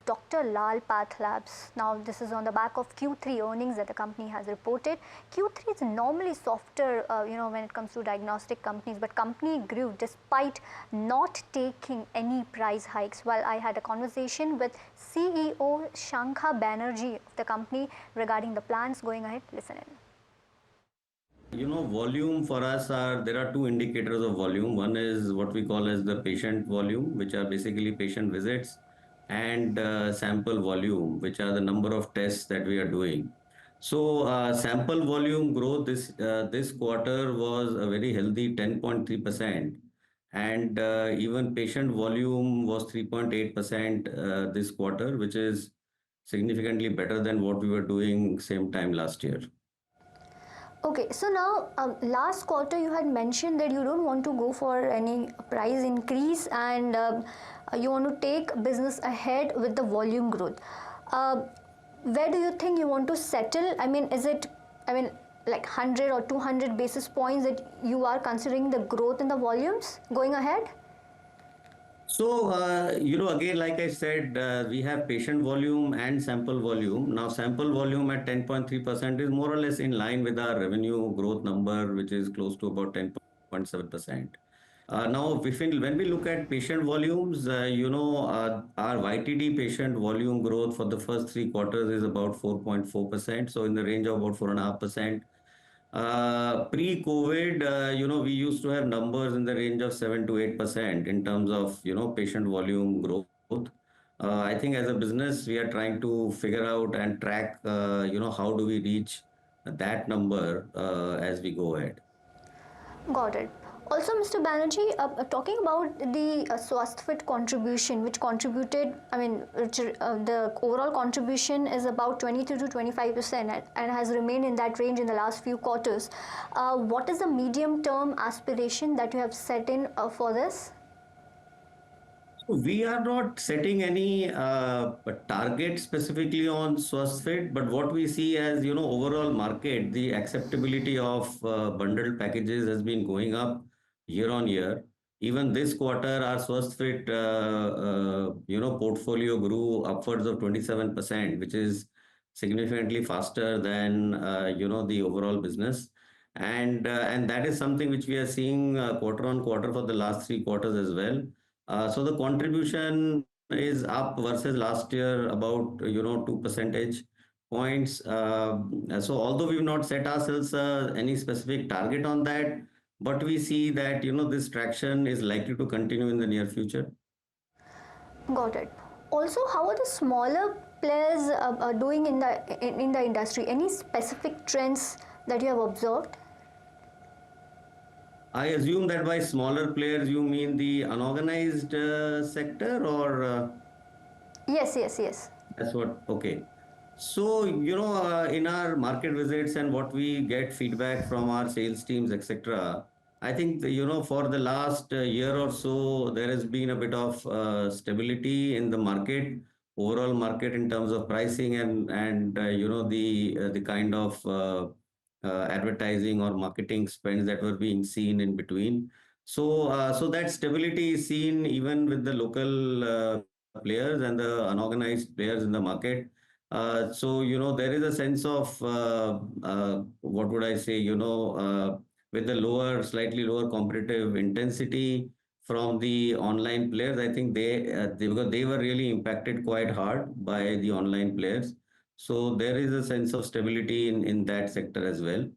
Dr. Lal Path Labs. Now, this is on the back of Q3 earnings that the company has reported. Q3 is normally softer, when it comes to diagnostic companies, but company grew despite not taking any price hikes. While I had a conversation with CEO Shankha Banerjee of the company regarding the plans going ahead. Listen in. Volume for us there are two indicators of volume. One is what we call as the patient volume, which are basically patient visits, and sample volume, which are the number of tests that we are doing. So sample volume growth this quarter was a very healthy 10.3%, and even patient volume was 3.8% this quarter, which is significantly better than what we were doing same time last year. Okay, so now last quarter you had mentioned that you don't want to go for any price increase and you want to take business ahead with the volume growth. Where do you think you want to settle? I mean, like 100 or 200 basis points that you are considering the growth in the volumes going ahead? So, again, like I said, we have patient volume and sample volume. Now, sample volume at 10.3% is more or less in line with our revenue growth number, which is close to about 10.7%. Now, when we look at patient volumes, our YTD patient volume growth for the first three quarters is about 4.4%. So, in the range of about 4.5%. Pre-COVID, we used to have numbers in the range of 7 to 8% in terms of, patient volume growth. I think as a business, we are trying to figure out and track, how do we reach that number as we go ahead. Got it. Also, Mr. Banerjee, talking about the Swasthfit contribution, which contributed, the overall contribution is about 23 to 25% and has remained in that range in the last few quarters. What is the medium-term aspiration that you have set in for this? We are not setting any target specifically on Swasthfit, but what we see as, overall market, the acceptability of bundled packages has been going up year on year. Even this quarter, our Swasthfit, portfolio grew upwards of 27%, which is significantly faster than, the overall business. And that is something which we are seeing quarter on quarter for the last three quarters as well. So the contribution is up versus last year about 2 percentage points. So although we've not set ourselves any specific target on that, but we see that this traction is likely to continue in the near future. Got it. Also, how are the smaller players doing in the industry? Any specific trends that you have observed? I assume that by smaller players, you mean the unorganized sector or? Yes. That's what, okay. So, in our market visits and what we get feedback from our sales teams, etc., I think, for the last year or so, there has been a bit of stability in the market, overall market in terms of pricing and the kind of advertising or marketing spends that were being seen in between. So that stability is seen even with the local players and the unorganized players in the market. So there is a sense of what would I say, with the slightly lower competitive intensity from the online players. I think because they were really impacted quite hard by the online players. So there is a sense of stability in that sector as well.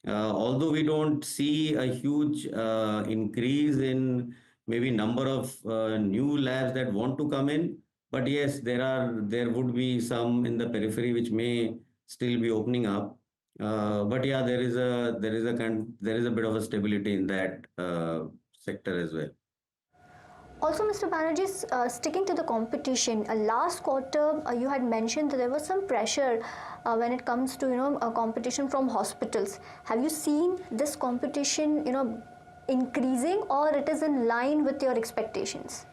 Although we don't see a huge increase in maybe number of new labs that want to come in, but yes, there would be some in the periphery which may still be opening up. But yeah, there is a bit of a stability in that sector as well. Also, Mr. Banerjee, sticking to the competition, last quarter you had mentioned that there was some pressure when it comes to competition from hospitals. Have you seen this competition increasing, or it is in line with your expectations?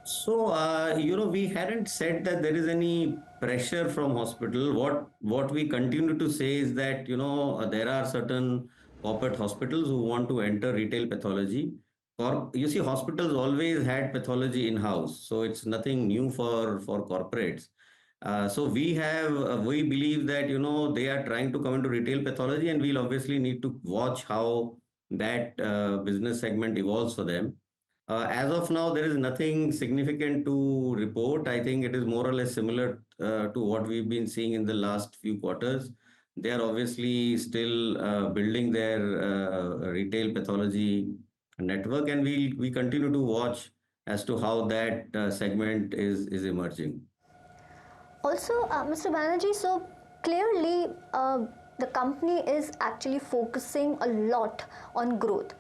So, we hadn't said that there is any pressure from hospital. What we continue to say is that, there are certain corporate hospitals who want to enter retail pathology. You see, hospitals always had pathology in-house, so it's nothing new for corporates. We believe that they are trying to come into retail pathology, and we'll obviously need to watch how that business segment evolves for them. As of now, there is nothing significant to report. I think it is more or less similar to what we've been seeing in the last few quarters. They are obviously still building their retail pathology network, and we continue to watch as to how that segment is emerging. Also, Mr. Banerjee, so clearly the company is actually focusing a lot on growth.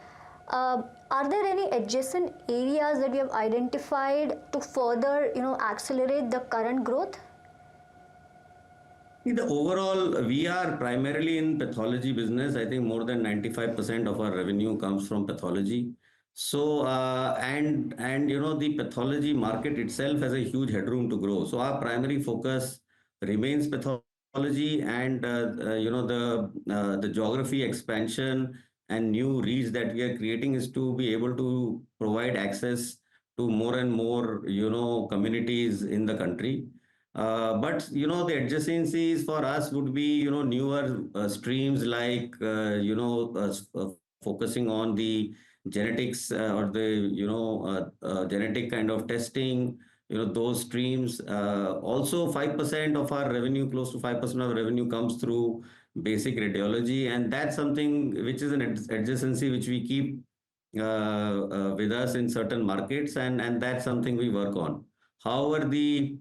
Are there any adjacent areas that you have identified to further, accelerate the current growth? See, the overall, we are primarily in pathology business. I think more than 95% of our revenue comes from pathology. And the pathology market itself has a huge headroom to grow. So our primary focus remains pathology, and the geography expansion and new reach that we are creating is to be able to provide access to more and more communities in the country. But the adjacencies for us would be newer streams like focusing on the genetics or the genetic kind of testing, those streams. Also, 5% of our revenue, close to 5% of revenue, comes through basic radiology, and that's something which is an adjacency which we keep with us in certain markets, and that's something we work on. However, the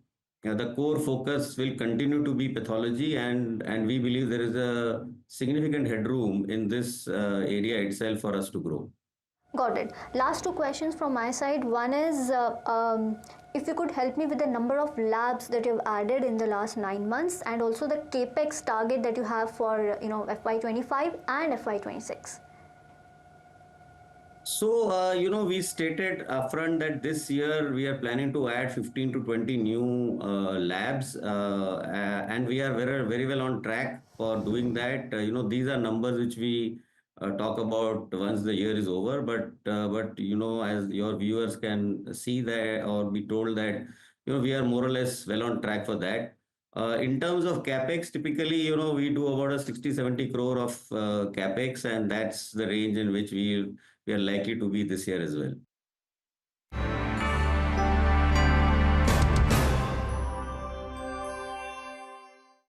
core focus will continue to be pathology, and we believe there is a significant headroom in this area itself for us to grow. Got it. Last two questions from my side. One is if you could help me with the number of labs that you've added in the last 9 months, and also the capex target that you have for FY25 and FY26. We stated upfront that this year we are planning to add 15 to 20 new labs, and we are very, very well on track for doing that. These are numbers which we talk about once the year is over, but as your viewers can see that or be told that, we are more or less well on track for that. In terms of capex, typically, we do about a 60-70 crore of capex, and that's the range in which we are likely to be this year as well.